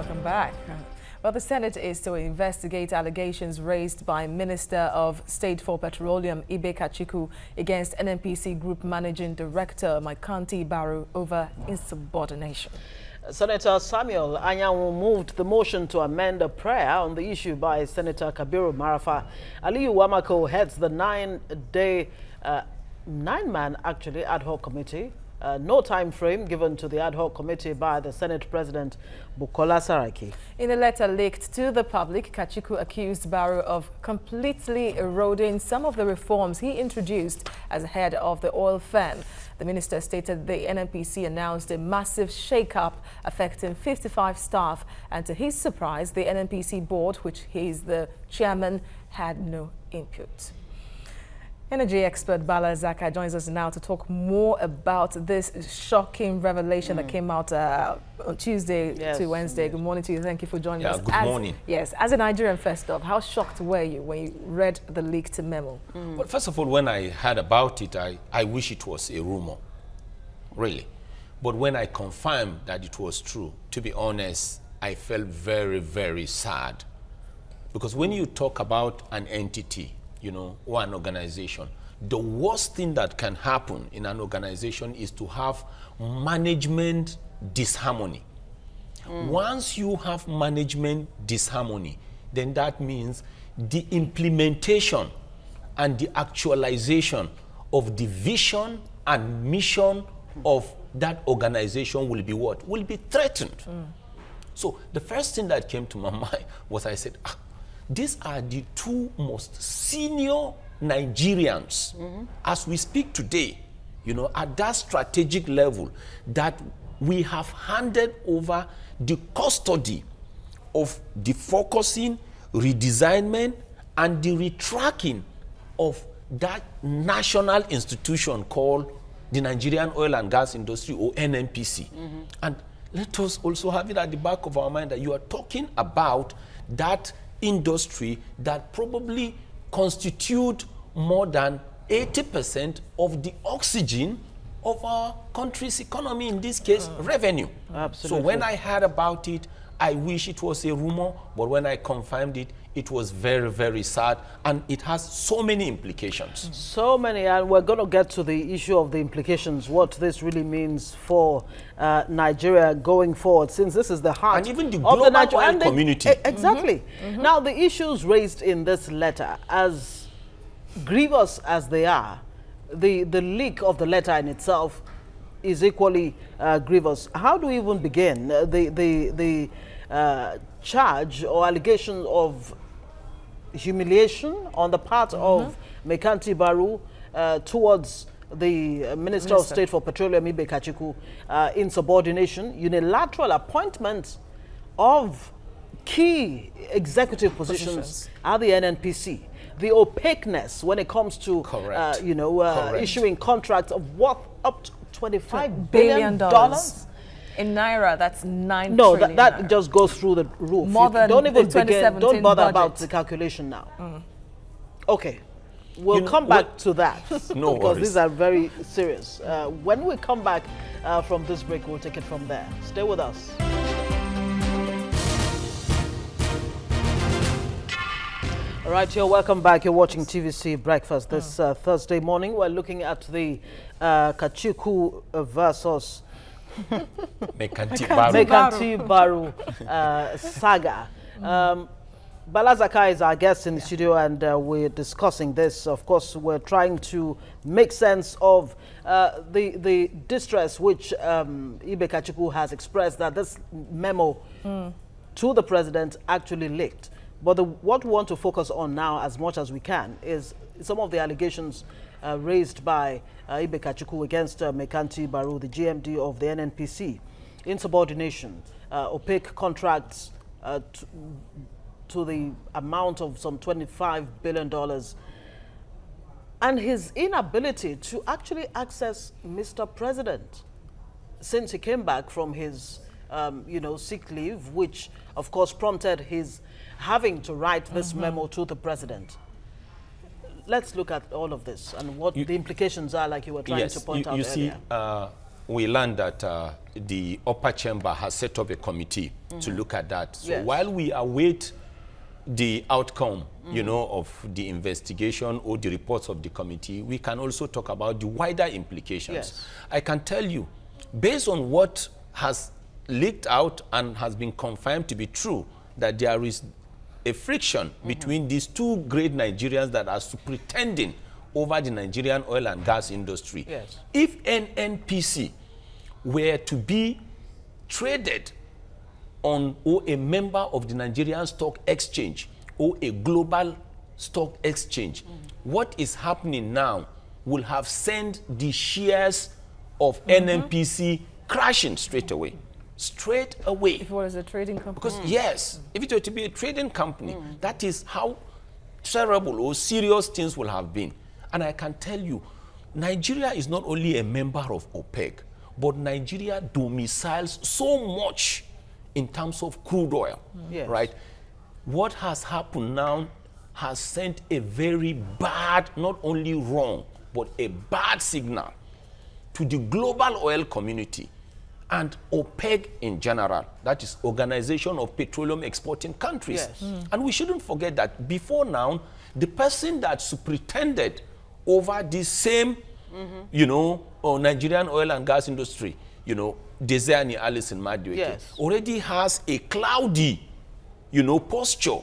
Welcome back. Well, the Senate is to investigate allegations raised by Minister of State for Petroleum Kachikwu against NNPC Group Managing Director Kachikwu over insubordination. Senator Samuel Anyanwu moved the motion to amend a prayer on the issue by Senator Kabiru Marafa. Aliyu Wamako heads the nine-man ad hoc committee. No time frame given to the ad hoc committee by the Senate President Bukola Saraki. In a letter leaked to the public, Kachikwu accused Barrow of completely eroding some of the reforms he introduced as head of the oil firm. The minister stated the NNPC announced a massive shake-up affecting 55 staff, and to his surprise, the NNPC board, which he is the chairman, had no input. Energy expert Bala Zaka joins us now to talk more about this shocking revelation that came out on Tuesday to Wednesday. Good morning to you. Thank you for joining us. Good morning. Yes, as a Nigerian first off, how shocked were you when you read the leaked memo? Well, first of all, when I heard about it, I wish it was a rumor, really. But when I confirmed that it was true, to be honest, I felt very, very sad. Because when you talk about an entity, or an organization, the worst thing that can happen in an organization is to have management disharmony. Once you have management disharmony, then that means the implementation and the actualization of the vision and mission of that organization will be what? Will be threatened. So the first thing that came to my mind was I said, these are the two most senior Nigerians as we speak today, at that strategic level that we have handed over the custody of the focusing, redesignment, and the retracking of that national institution called the Nigerian Oil and Gas Industry, or NNPC. And let us also have it at the back of our mind that you are talking about that industry that probably constitute more than 80% of the oxygen of our country's economy, in this case, revenue. Absolutely. So when I heard about it, I wish it was a rumor, but when I confirmed it, it was very, very sad, and it has so many implications. So many, and we're going to get to the issue of the implications, what this really means for Nigeria going forward, since this is the heart and even the of global the Nigerian community. Exactly. Now, the issues raised in this letter, as grievous as they are, the leak of the letter in itself is equally grievous. How do we even begin? The charge or allegation of humiliation on the part of Kachikwu towards the Minister of State for Petroleum Kachikwu, insubordination, unilateral appointment of key executive positions at the NNPC, the opaqueness when it comes to issuing contracts of worth up to $25 billion. In Naira, that's 9 no, trillion. that just goes through the roof. More than don't even the begin, don't bother budget about the calculation now. Okay, we'll come back to that. No because worries. these are very serious. When we come back from this break, we'll take it from there. Stay with us. All right, you're welcome back. You're watching TVC Breakfast this Thursday morning. We're looking at the Kachikwu versus Kachikwu saga. Bala Zaka is our guest in the studio, and we're discussing this. Of course, we're trying to make sense of the distress which Kachikwu has expressed that this memo to the president actually leaked. But what we want to focus on now, as much as we can, is some of the allegations raised by Kachikwu against Mekanti Baru, the GMD of the NNPC, insubordination, opaque contracts to the amount of some $25 billion, and his inability to actually access Mr. President since he came back from his sick leave, which of course prompted his having to write this memo to the president. Let's look at all of this and what the implications are, like you were trying to point out earlier. You see, we learned that the upper chamber has set up a committee to look at that. So while we await the outcome, you know, of the investigation or the reports of the committee, we can also talk about the wider implications. I can tell you, based on what has leaked out and has been confirmed to be true, that there is a friction between these two great Nigerians that are pretending over the Nigerian oil and gas industry. If NNPC were to be traded on or a member of the Nigerian Stock Exchange or a global stock exchange, what is happening now will have sent the shares of NNPC crashing straight away. Straight away. If it was a trading company. Because yes, if it were to be a trading company, that is how terrible or serious things will have been. And I can tell you, Nigeria is not only a member of OPEC, but Nigeria domiciles so much in terms of crude oil, right? What has happened now has sent a very bad, not only wrong, but a bad signal to the global oil community and OPEC in general, that is Organization of Petroleum Exporting Countries. And we shouldn't forget that before now, the person that superintended over this same, you know, Nigerian oil and gas industry, you know, Desani Alison Madueke, already has a cloudy, you know, posture,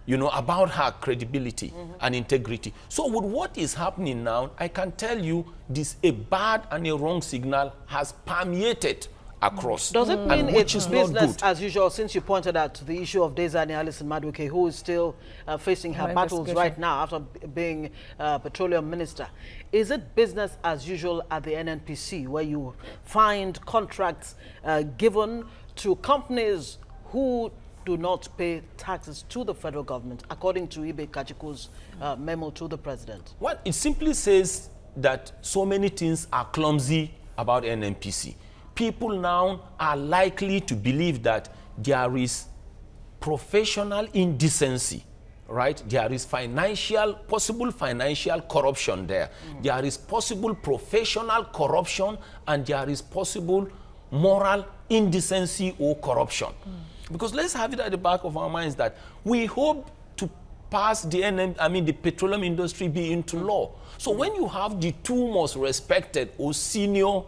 you know, about her credibility and integrity. So with what is happening now, I can tell you this, a bad and a wrong signal has permeated across. Does it mean it's business as usual, since you pointed out the issue of Desani Alison Madueke, who is still facing her battles right now after being petroleum minister? Is it business as usual at the NNPC, where you find contracts given to companies who do not pay taxes to the federal government, according to Kachikwu's memo to the president? Well, it simply says that so many things are clumsy about NNPC. People now are likely to believe that there is professional indecency, right? There is possible financial corruption there. There is possible professional corruption, and there is possible moral indecency or corruption. Because let's have it at the back of our minds that we hope to pass the petroleum industry be into law. So when you have the two most respected or senior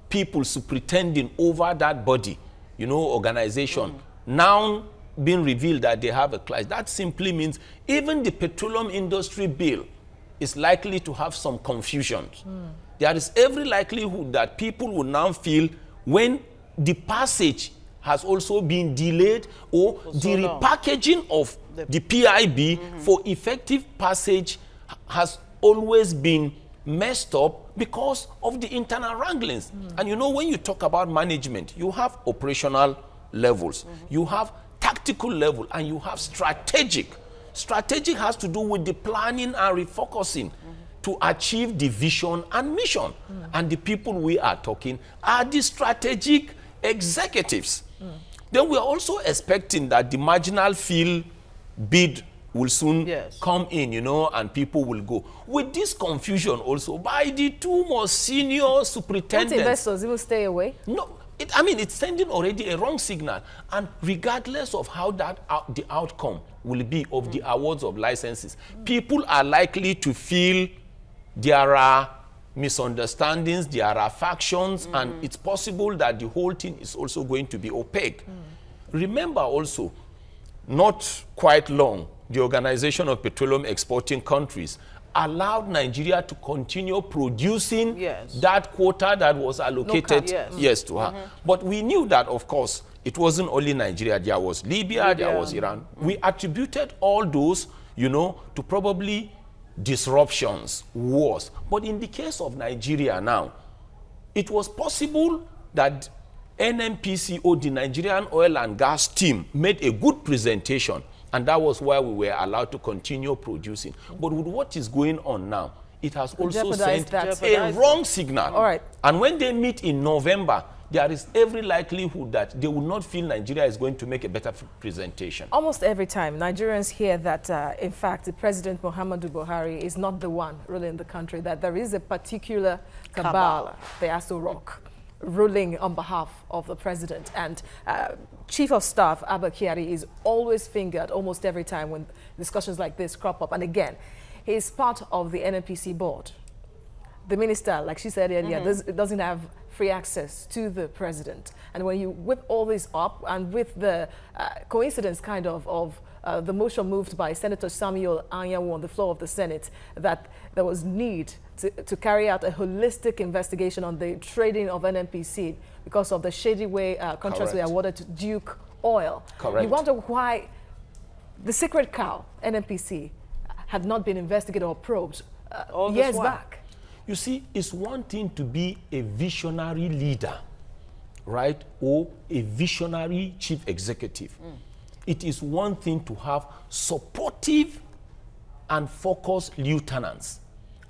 people pretending over that body, you know, organization, now being revealed that they have a clash, that simply means even the petroleum industry bill is likely to have some confusions. There is every likelihood that people will now feel when the passage has also been delayed or the repackaging of the PIB for effective passage has always been messed up because of the internal wranglings. And you know, when you talk about management, you have operational levels, you have tactical level, and you have strategic. Strategic has to do with the planning and refocusing to achieve the vision and mission. And the people we are talking are the strategic executives. Then we are also expecting that the marginal field bid will soon come in, you know, and people will go. With this confusion also by the two most senior superintendents. Don't investors even stay away? No, it's sending already a wrong signal. And regardless of how the outcome will be of the awards of licenses, people are likely to feel there are misunderstandings, there are factions, and it's possible that the whole thing is also going to be opaque. Remember also, not quite long, the Organization of Petroleum Exporting Countries allowed Nigeria to continue producing that quota that was allocated to her. But we knew that, of course, it wasn't only Nigeria. There was Libya, there was Iran. We attributed all those, you know, to probably disruptions, wars. But in the case of Nigeria now, it was possible that NNPC or the Nigerian oil and gas team made a good presentation, and that was why we were allowed to continue producing. But with what is going on now, it has also sent a wrong signal. All right. And when they meet in November, there is every likelihood that they will not feel Nigeria is going to make a better presentation. Almost every time, Nigerians hear that, in fact, President Muhammadu Buhari is not the one ruling the country, that there is a particular cabal, the Aso Rock. ruling on behalf of the president. And Chief of Staff Abba Kyari is always fingered almost every time when discussions like this crop up. And again, he's part of the NNPC board. The minister, like she said earlier, doesn't have free access to the president. And when you whip all this up, and with the coincidence kind of the motion moved by Senator Samuel Anyanwu on the floor of the Senate, that there was need to carry out a holistic investigation on the trading of NNPC because of the shady way contracts were awarded to Duke Oil. Correct. You wonder why the secret cow, NNPC, had not been investigated or probed years back. You see, it's one thing to be a visionary leader, right, or a visionary chief executive. It is one thing to have supportive and focused lieutenants.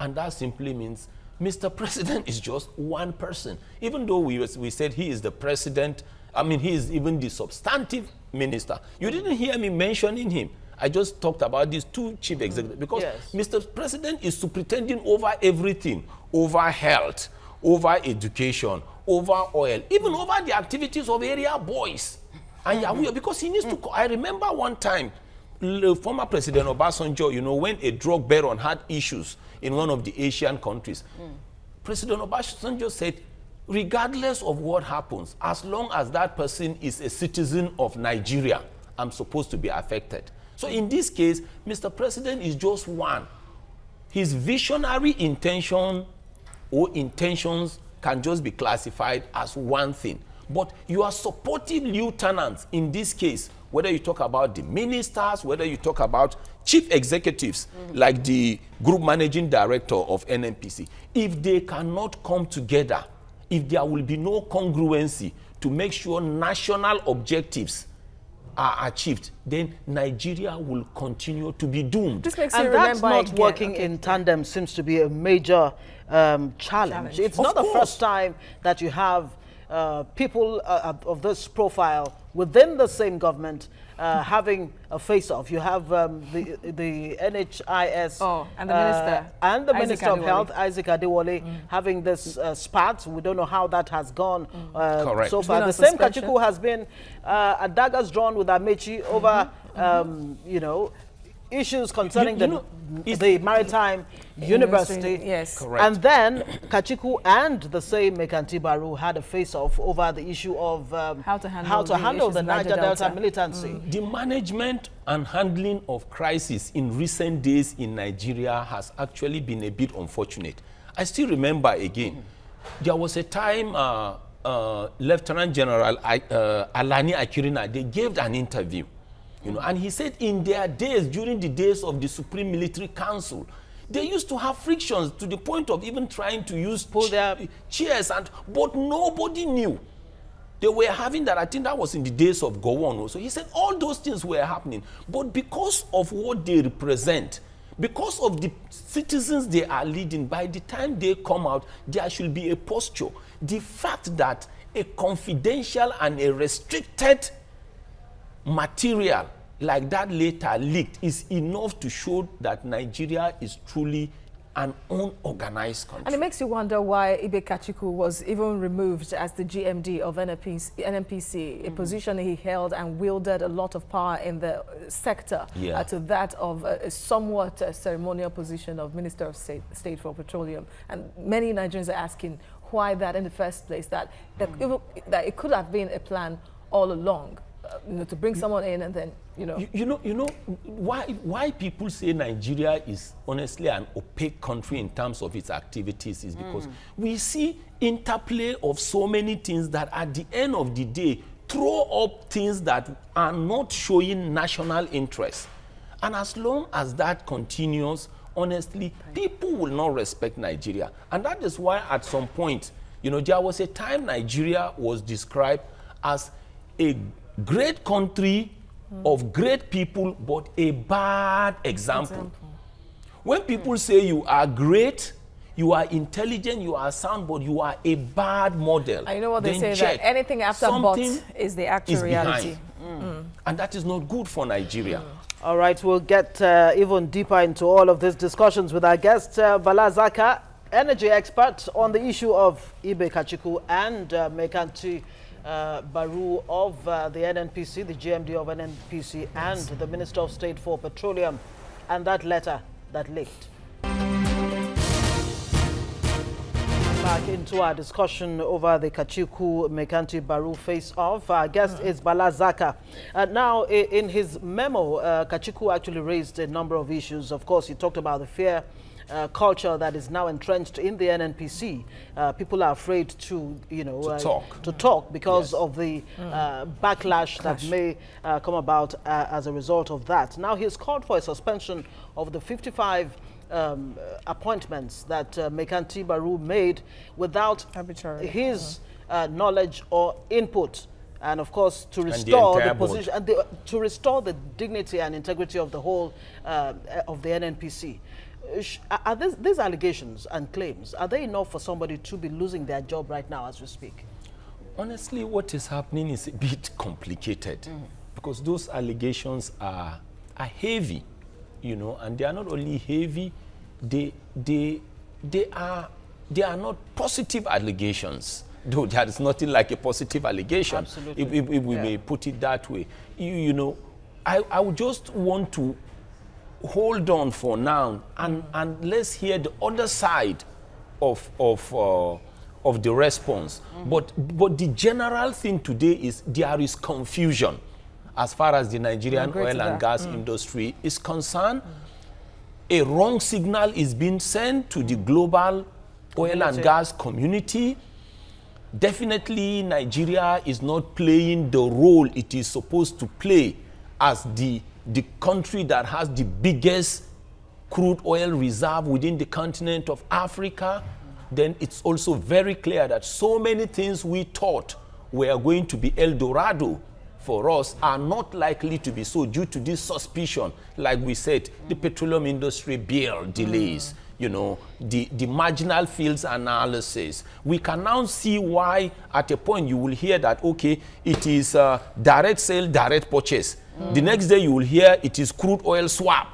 And that simply means Mr. President is just one person. Even though we said he is the president, I mean, he is even the substantive minister. You didn't hear me mentioning him. I just talked about these two chief executives because Mr. President is superintending over everything, over health, over education, over oil, even over the activities of area boys. And because he needs to, I remember one time, former President Obasanjo, you know, when a drug baron had issues in one of the Asian countries, President Obasanjo said, regardless of what happens, as long as that person is a citizen of Nigeria, I'm supposed to be affected. So in this case, Mr. President is just one. His visionary intention or intentions can just be classified as one thing. But your supportive lieutenants in this case, whether you talk about the ministers, whether you talk about chief executives like the group managing director of NNPC, if they cannot come together, if there will be no congruency to make sure national objectives are achieved, then Nigeria will continue to be doomed. This makes and that's not working in tandem seems to be a major challenge. It's not the first time that you have people of this profile within the same government having a face-off. You have the NHIS and the Minister of Health, Isaac Adewale, having this spat. We don't know how that has gone so far. The same Kachikwu has been at daggers drawn with Amechi over, you know, issues concerning the Maritime University. Yes. Correct. And then Kachikwu and the same Mekanti Baru had a face-off over the issue of how to handle the Niger Delta militancy. The management and handling of crisis in recent days in Nigeria has actually been a bit unfortunate. I still remember again, there was a time Lieutenant General Alani Akirina, they gave an interview. You know, and he said in their days, during the days of the Supreme Military Council, they used to have frictions to the point of even trying to use chairs, but nobody knew. They were having that. I think that was in the days of Gowon. So he said all those things were happening. But because of what they represent, because of the citizens they are leading, by the time they come out, there should be a posture. The fact that a confidential and a restricted material like that later leaked is enough to show that Nigeria is truly an unorganized country. And it makes you wonder why Ibe Kachikwu was even removed as the GMD of NNPC, a position he held and wielded a lot of power in the sector to that of a somewhat ceremonial position of Minister of State for Petroleum. And many Nigerians are asking why that in the first place, that it could have been a plan all along. You know, to bring someone in and then, you know. Why people say Nigeria is honestly an opaque country in terms of its activities is because we see interplay of so many things that at the end of the day throw up things that are not showing national interest. And as long as that continues, honestly, people will not respect Nigeria. And that is why at some point, you know, there was a time Nigeria was described as a great country of great people, but a bad example. When people say you are great, you are intelligent, you are sound, but you are a bad model. I know what they say, that anything after but is the actual reality. And that is not good for Nigeria. All right, we'll get even deeper into all of these discussions with our guest, Bala Zaka. energy expert on the issue of Ibe Kachikwu and Mekanti Baru of the NNPC, the GMD of NNPC, and the Minister of State for Petroleum, and that letter that leaked. Back into our discussion over the Kachikwu Mekanti Baru face-off. Our guest is Bala Zaka. Now, in his memo, Kachikwu actually raised a number of issues. Of course, he talked about the fear culture that is now entrenched in the NNPC. People are afraid to, to talk because of the backlash that may come about as a result of that. Now, he has called for a suspension of the 55 appointments that Mekanti Baru made without his knowledge or input, and of course to restore the position and to restore the dignity and integrity of the whole of the NNPC. Are these allegations and claims, are they enough for somebody to be losing their job right now as we speak? Honestly, what is happening is a bit complicated because those allegations are heavy. And they are not only heavy, they are not positive allegations. Though there is nothing like a positive allegation. Absolutely. If we may put it that way. I would just want to hold on for now and let's hear the other side of the response. But the general thing today is there is confusion as far as the Nigerian oil and gas industry is concerned. A wrong signal is being sent to the global oil and gas community. Definitely, Nigeria is not playing the role it is supposed to play as the country that has the biggest crude oil reserve within the continent of Africa. Then it's also very clear that so many things we thought were going to be El Dorado for us are not likely to be so due to this suspicion. Like we said, the petroleum industry bill delays, the marginal fields analysis. We can now see why at a point you will hear that, okay, it is direct sale, direct purchase. The next day you will hear it is crude oil swap.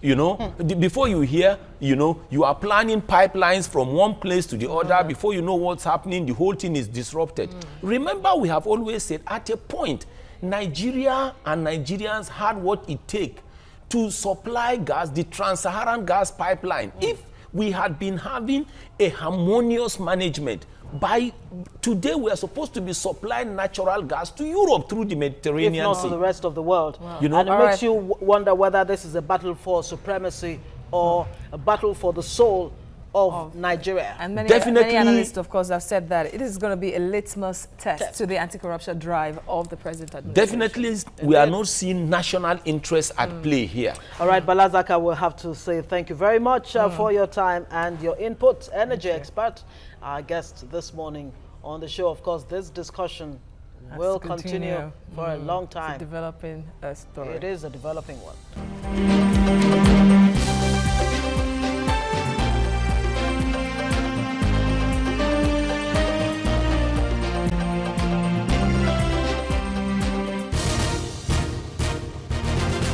Before you hear, you are planning pipelines from one place to the other. Before you know what's happening, the whole thing is disrupted. Remember, we have always said at a point, Nigeria and Nigerians had what it takes to supply gas, the Trans-Saharan gas pipeline. If we had been having a harmonious management, by today we are supposed to be supplying natural gas to Europe through the Mediterranean Sea. If not to the rest of the world. Wow. And it makes you wonder whether this is a battle for supremacy or a battle for the soul of Nigeria. And many analysts, of course, have said that it is going to be a litmus test to the anti-corruption drive of the present administration. Definitely, we are not seeing national interest at play here. All right, Bala Zaka, we'll have to say thank you very much for your time and your input. Energy expert, our guest this morning on the show. Of course, this discussion will continue for a long time. It's a developing story. It is a developing one.